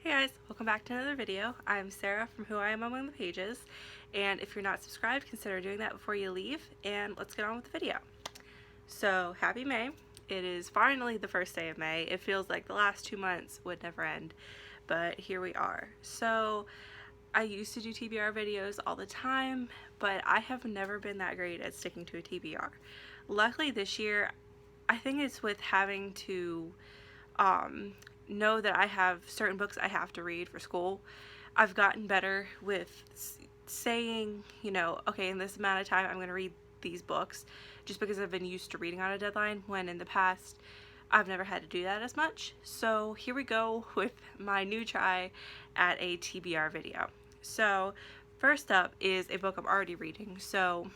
Hey guys, welcome back to another video. I'm Sarah from Who I Am Among the Pages, and if you're not subscribed, consider doing that before you leave, and let's get on with the video. So, happy May. It is finally the first day of May. It feels like the last 2 months would never end, but here we are. So, I used to do TBR videos all the time, but I have never been that great at sticking to a TBR. Luckily this year, I think it's with having to know that I have certain books I have to read for school. I've gotten better with saying, okay, in this amount of time I'm going to read these books, just because I've been used to reading on a deadline, when in the past I've never had to do that as much. So here we go with my new try at a TBR video. So first up is a book I'm already reading. So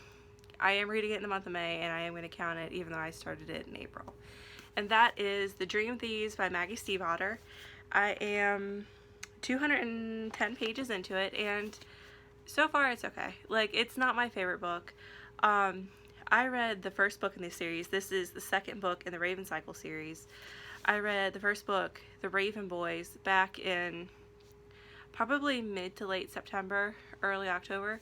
I am reading it in the month of May, and I am going to count it even though I started it in April. And that is The Dream Thieves by Maggie Stiefvater. I am 210 pages into it, and so far it's okay. Like, it's not my favorite book. I read the first book in this series. This is the second book in the Raven Cycle series. I read the first book, The Raven Boys, back in probably mid to late September, early October.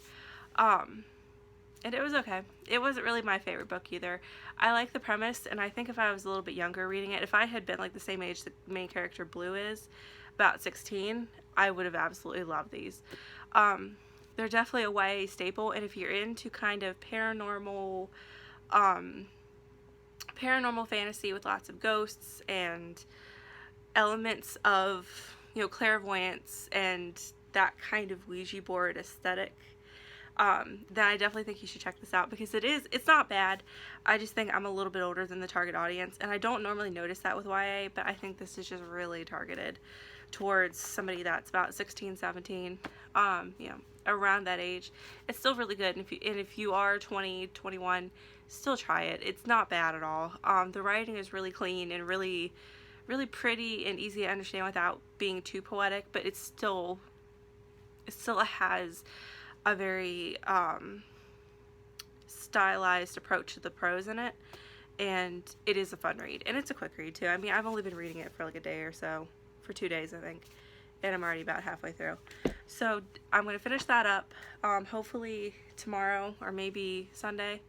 And it was okay. It wasn't really my favorite book either. I like the premise, and I think if I was a little bit younger reading it, if I had been like the same age the main character Blue is, about 16, I would have absolutely loved these. They're definitely a YA staple, and if you're into kind of paranormal fantasy with lots of ghosts and elements of, clairvoyance and that kind of Ouija board aesthetic, then I definitely think you should check this out, because it's not bad. I just think I'm a little bit older than the target audience, and I don't normally notice that with YA, but I think this is just really targeted towards somebody that's about 16, 17, around that age. It's still really good, and if you are 20, 21, still try it. It's not bad at all. The writing is really clean and really, really pretty and easy to understand without being too poetic, but it still has a very stylized approach to the prose in it, and it is a fun read, and it's a quick read too. I mean, I've only been reading it for like a day or so, for 2 days I think, and I'm already about halfway through. So I'm going to finish that up, hopefully tomorrow or maybe Sunday.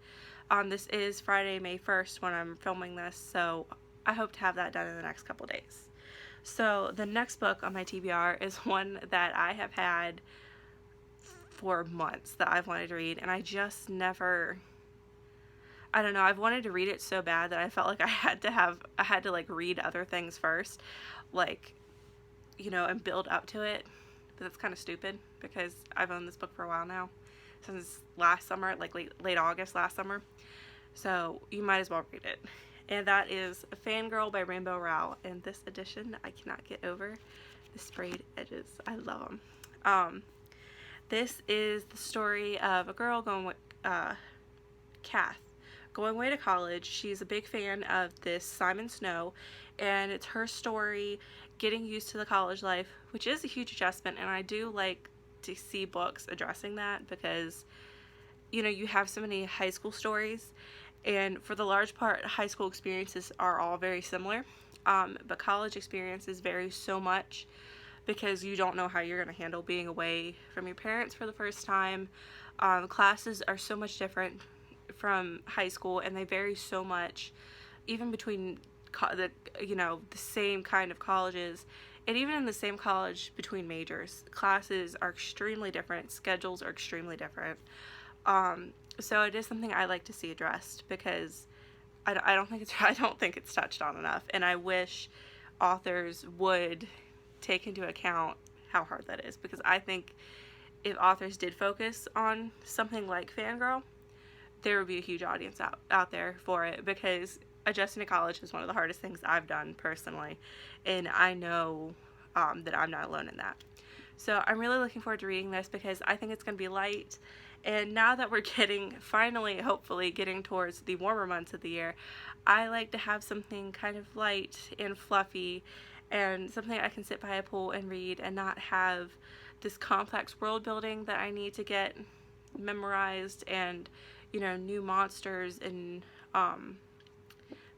This is Friday, May 1st when I'm filming this, so I hope to have that done in the next couple days. So the next book on my TBR is one that I have had for months that I've wanted to read, and I just never, I don't know, I've wanted to read it so bad that I felt like I had to like read other things first, like, and build up to it. But that's kind of stupid, because I've owned this book for a while now, since last summer, like late August last summer, so you might as well read it. And that is Fangirl by Rainbow Rowell, and this edition, I cannot get over the sprayed edges. I love them. This is the story of a girl Kath, going away to college. She's a big fan of this Simon Snow, and it's her story getting used to the college life, which is a huge adjustment, and I do like to see books addressing that, because, you have so many high school stories, and for the large part, high school experiences are all very similar, but college experiences vary so much, because you don't know how you're going to handle being away from your parents for the first time. Classes are so much different from high school, and they vary so much, even between the same kind of colleges, and even in the same college between majors. Classes are extremely different, schedules are extremely different. So it is something I like to see addressed, because I don't think it's touched on enough, and I wish authors would take into account how hard that is, because I think if authors did focus on something like Fangirl, there would be a huge audience out there for it, because adjusting to college is one of the hardest things I've done personally, and I know that I'm not alone in that. So I'm really looking forward to reading this, because I think it's going to be light, and now that we're finally, hopefully getting towards the warmer months of the year, I like to have something kind of light and fluffy, and something I can sit by a pool and read, and not have this complex world building that I need to get memorized, and new monsters and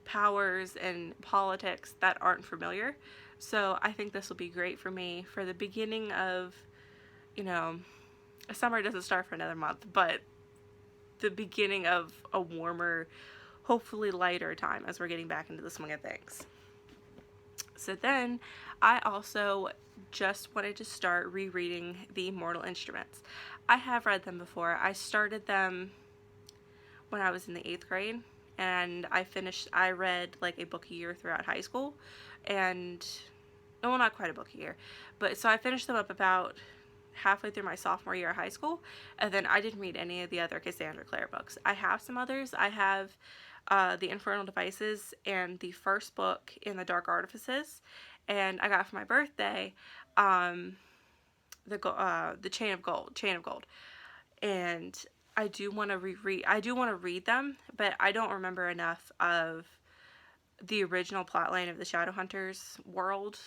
powers and politics that aren't familiar. So I think this will be great for me for the beginning of, you know, summer doesn't start for another month, but the beginning of a warmer, hopefully lighter time as we're getting back into the swing of things. So then I also just wanted to start rereading the Mortal Instruments. I have read them before. I started them when I was in the 8th grade, and I read like a book a year throughout high school, and well, not quite a book a year, but so I finished them up about halfway through my sophomore year of high school, and then I didn't read any of the other Cassandra Clare books. I have some others. I have The Infernal Devices and the first book in the Dark Artifices, and I got for my birthday the Chain of Gold, and I do want to read them, but I don't remember enough of the original plotline of the Shadowhunters world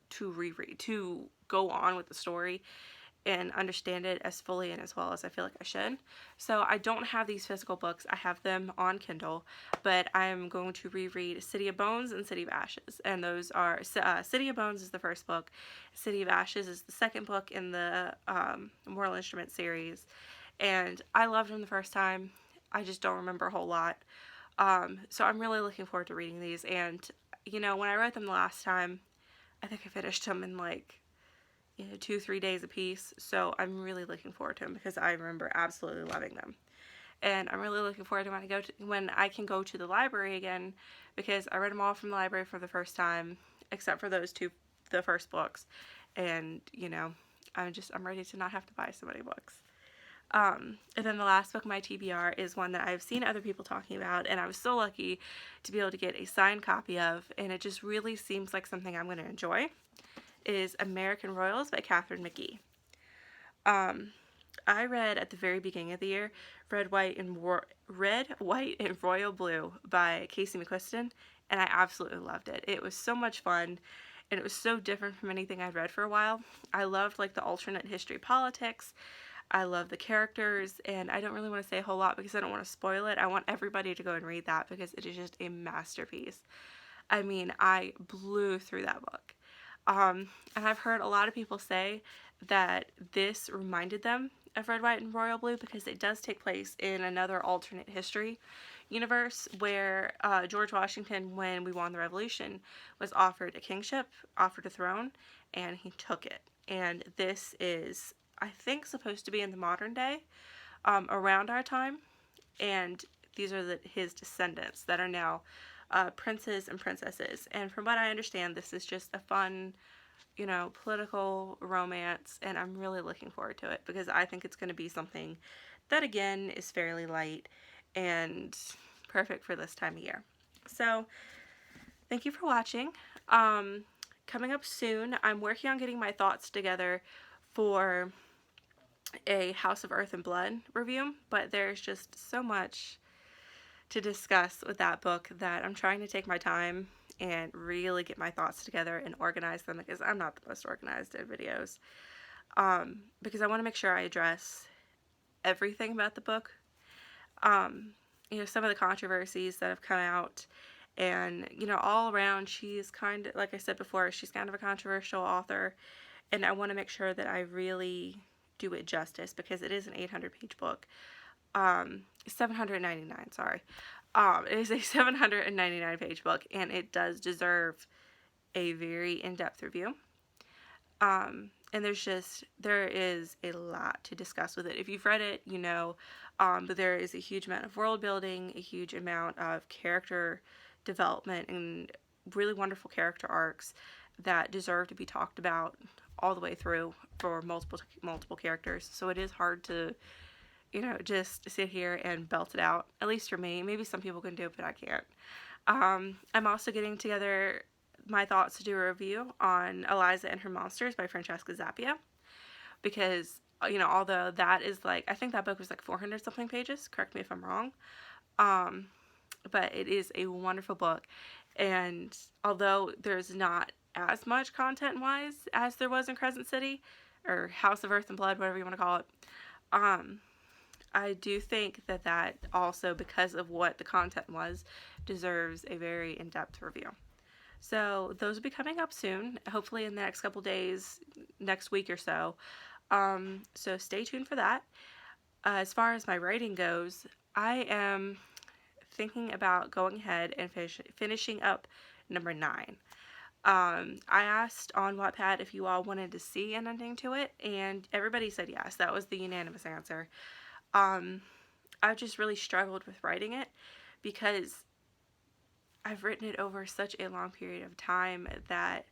to go on with the story and understand it as fully and as well as I feel like I should. So I don't have these physical books. I have them on Kindle, but I'm going to reread City of Bones and City of Ashes. And those are, City of Bones is the first book. City of Ashes is the second book in the Mortal Instruments series. And I loved them the first time. I just don't remember a whole lot. So I'm really looking forward to reading these. And, you know, when I read them the last time, I think I finished them in like 2-3 days a piece, so I'm really looking forward to them because I remember absolutely loving them. And I'm really looking forward to when I can go to the library again, because I read them all from the library for the first time, except for the first books. And you know, I'm ready to not have to buy so many books. And then the last book, my TBR, is one that I've seen other people talking about, and I was so lucky to be able to get a signed copy of, and it just really seems like something I'm going to enjoy. Is American Royals by Catherine McGee. I read at the very beginning of the year Red, White, and Royal Blue by Casey McQuiston, and I absolutely loved it. It was so much fun, and it was so different from anything I'd read for a while. I loved like the alternate history politics. I love the characters, and I don't really want to say a whole lot because I don't want to spoil it. I want everybody to go and read that because it is just a masterpiece. I mean, I blew through that book. And I've heard a lot of people say that this reminded them of Red, White, and Royal Blue because it does take place in another alternate history universe where George Washington, when we won the Revolution, was offered a kingship, offered a throne, and he took it. And this is, I think, supposed to be in the modern day, around our time, and these are his descendants that are now princes and princesses. And from what I understand, this is just a fun, you know, political romance, and I'm really looking forward to it because I think it's going to be something that, again, is fairly light and perfect for this time of year. So, thank you for watching. Coming up soon, I'm working on getting my thoughts together for a House of Earth and Blood review, but there's just so much to discuss with that book that I'm trying to take my time and really get my thoughts together and organize them because I'm not the most organized in videos. Because I want to make sure I address everything about the book. You know, some of the controversies that have come out, and you know, all around she's kind of, like I said before, she's kind of a controversial author, and I want to make sure that I really do it justice because it is an 800-page book. 799, sorry. It is a 799-page book, and it does deserve a very in-depth review. And there is a lot to discuss with it. If you've read it, you know, but there is a huge amount of world building, a huge amount of character development, and really wonderful character arcs that deserve to be talked about all the way through for multiple characters. So it is hard to, you know, just sit here and belt it out, at least for me. Maybe some people can do it, but I can't. I'm also getting together my thoughts to do a review on Eliza and Her Monsters by Francesca Zappia, because, you know, although that is like, I think that book was like 400 something pages, correct me if I'm wrong, but it is a wonderful book, and although there's not as much content-wise as there was in Crescent City, or House of Earth and Blood, whatever you want to call it, I do think that also, because of what the content was, deserves a very in-depth review. So those will be coming up soon, hopefully in the next couple days, next week or so. So stay tuned for that. As far as my writing goes, I am thinking about going ahead and finishing up number 9. I asked on Wattpad if you all wanted to see an ending to it, and everybody said yes. That was the unanimous answer. I've just really struggled with writing it because I've written it over such a long period of time that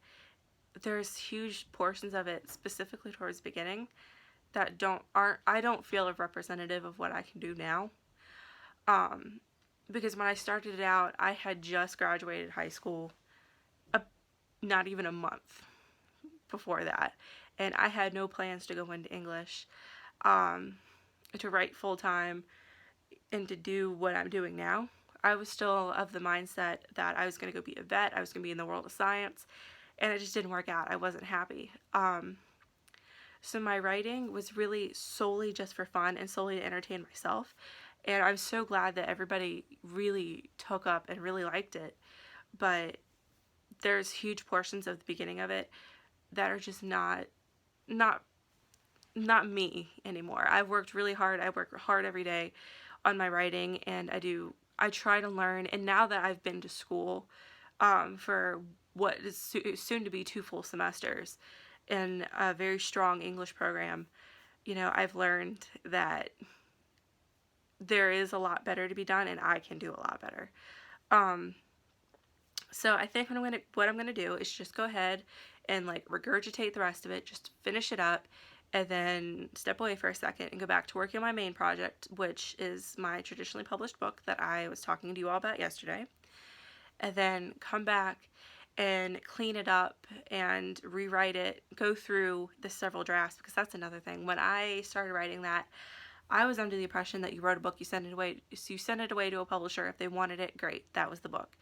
there's huge portions of it, specifically towards the beginning, that I don't feel are representative of what I can do now. Because when I started it out, I had just graduated high school, not even a month before that, and I had no plans to go into English, to write full time, and to do what I'm doing now. I was still of the mindset that I was going to go be a vet, I was going to be in the world of science, and it just didn't work out. I wasn't happy. So my writing was really solely just for fun and solely to entertain myself. And I'm so glad that everybody really took up and really liked it. But there's huge portions of the beginning of it that are just not not me anymore. I've worked really hard. I work hard every day on my writing, and I try to learn. And now that I've been to school for what is soon to be 2 full semesters in a very strong English program, I've learned that there is a lot better to be done, and I can do a lot better. So I think what I'm gonna do is just go ahead and like regurgitate the rest of it, just finish it up, and then step away for a second and go back to working on my main project, which is my traditionally published book that I was talking to you all about yesterday. And then come back and clean it up and rewrite it, go through the several drafts, because that's another thing. When I started writing that, I was under the impression that you wrote a book, you send it away, so you send it away to a publisher. If they wanted it, great, that was the book.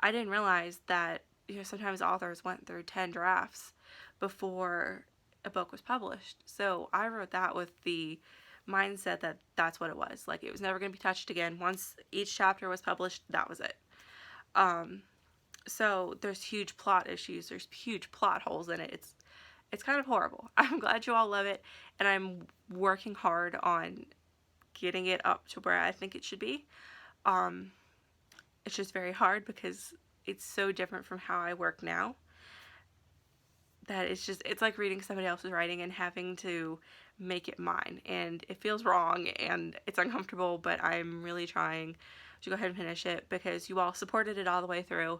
I didn't realize that sometimes authors went through 10 drafts before a book was published. So I wrote that with the mindset that that's what it was. Like, it was never going to be touched again. Once each chapter was published, that was it. So there's huge plot issues. There's huge plot holes in it. It's kind of horrible. I'm glad you all love it, and I'm working hard on getting it up to where I think it should be. It's just very hard because it's so different from how I work now that it's like reading somebody else's writing and having to make it mine, and it feels wrong and it's uncomfortable, but I'm really trying to go ahead and finish it because you all supported it all the way through,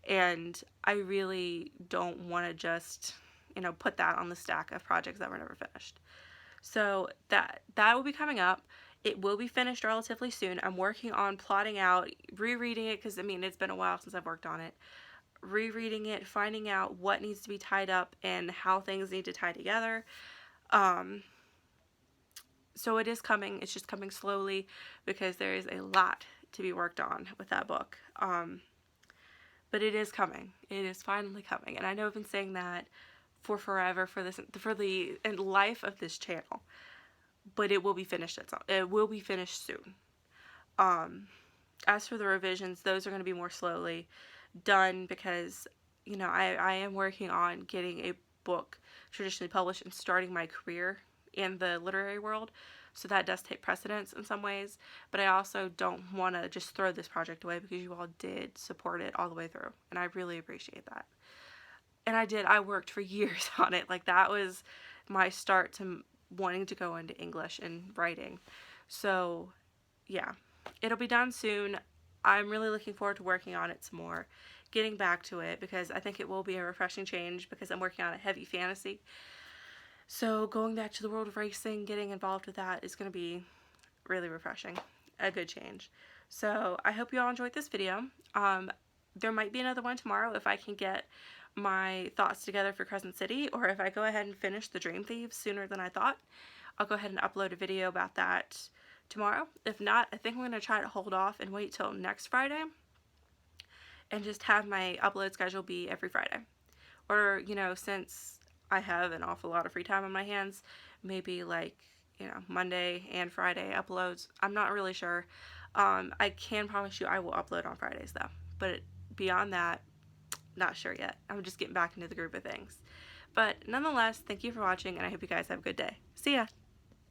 and I really don't want to just put that on the stack of projects that were never finished. So that will be coming up. It will be finished relatively soon. I'm working on plotting out, rereading it, because it's been a while since I've worked on it. Rereading it, finding out what needs to be tied up and how things need to tie together. So it is coming. It's just coming slowly because there is a lot to be worked on with that book. But it is coming. It is finally coming. And I know I've been saying that for forever for the life of this channel. But it will be finished. It will be finished soon. As for the revisions, those are going to be more slowly done because I am working on getting a book traditionally published and starting my career in the literary world, so that does take precedence in some ways, but I also don't want to just throw this project away because you all did support it all the way through, and I really appreciate that. And I worked for years on it. Like, that was my start to wanting to go into English and writing. So yeah, it'll be done soon. I'm really looking forward to working on it some more, getting back to it, because I think it will be a refreshing change because I'm working on a heavy fantasy. So going back to the world of racing, getting involved with that is going to be really refreshing, a good change. So I hope you all enjoyed this video. There might be another one tomorrow if I can get my thoughts together for Crescent City, or if I go ahead and finish the Dream Thieves sooner than I thought, I'll go ahead and upload a video about that tomorrow. If not, I think I'm going to try to hold off and wait till next Friday and just have my upload schedule be every Friday. Or, since I have an awful lot of free time on my hands, maybe like, Monday and Friday uploads. I'm not really sure. I can promise you I will upload on Fridays though. But beyond that, not sure yet. I'm just getting back into the groove of things. But nonetheless, thank you for watching, and I hope you guys have a good day. See ya!